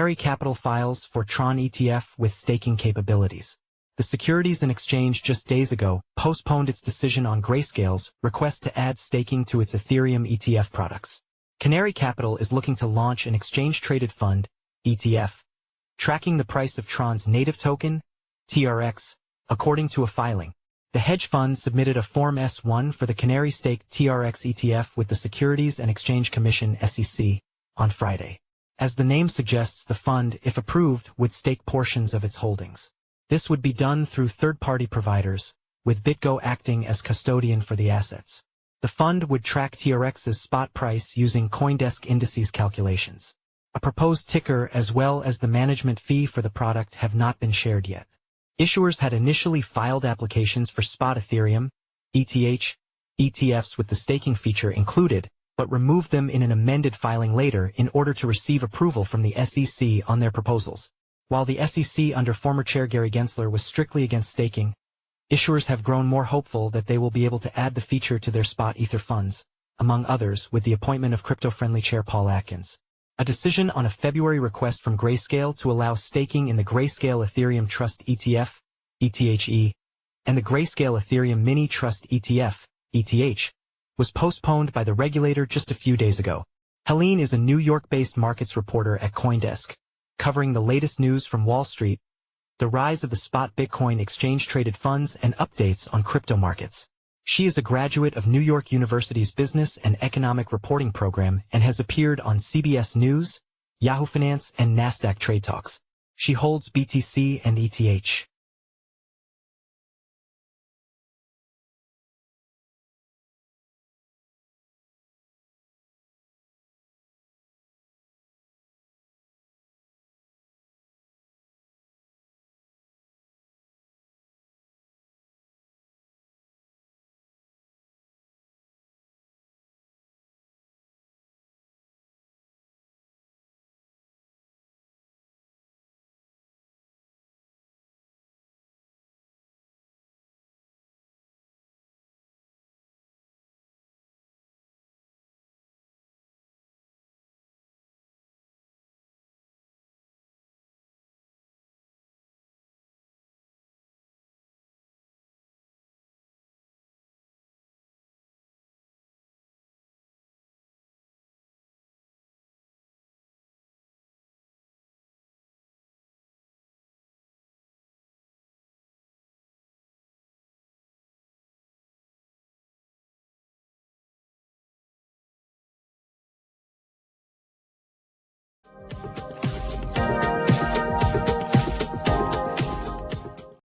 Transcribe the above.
Canary Capital files for Tron ETF with staking capabilities. The Securities and Exchange just days ago postponed its decision on Grayscale's request to add staking to its Ethereum ETF products. Canary Capital is looking to launch an exchange-traded fund, ETF, tracking the price of Tron's native token, TRX, according to a filing. The hedge fund submitted a Form S-1 for the Canary Staked TRX ETF with the Securities and Exchange Commission (SEC) on Friday. As the name suggests, the fund, if approved, would stake portions of its holdings. This would be done through third-party providers, with BitGo acting as custodian for the assets. The fund would track TRX's spot price using CoinDesk Indices calculations. A proposed ticker as well as the management fee for the product have not been shared yet. Issuers had initially filed applications for spot Ethereum, ETH, ETFs with the staking feature included, but removed them in an amended filing later in order to receive approval from the SEC on their proposals. While the SEC under former Chair Gary Gensler was strictly against staking, issuers have grown more hopeful that they will be able to add the feature to their spot Ether funds, among others with the appointment of crypto-friendly Chair Paul Atkins. A decision on a February request from Grayscale to allow staking in the Grayscale Ethereum Trust ETF, ETHE, and the Grayscale Ethereum Mini Trust ETF, ETH, was postponed by the regulator just a few days ago. Helene is a New York-based markets reporter at CoinDesk, covering the latest news from Wall Street, the rise of the spot Bitcoin exchange-traded funds, and updates on crypto markets. She is a graduate of New York University's Business and Economic Reporting program and has appeared on CBS News, Yahoo Finance, and NASDAQ Trade Talks. She holds BTC and ETH.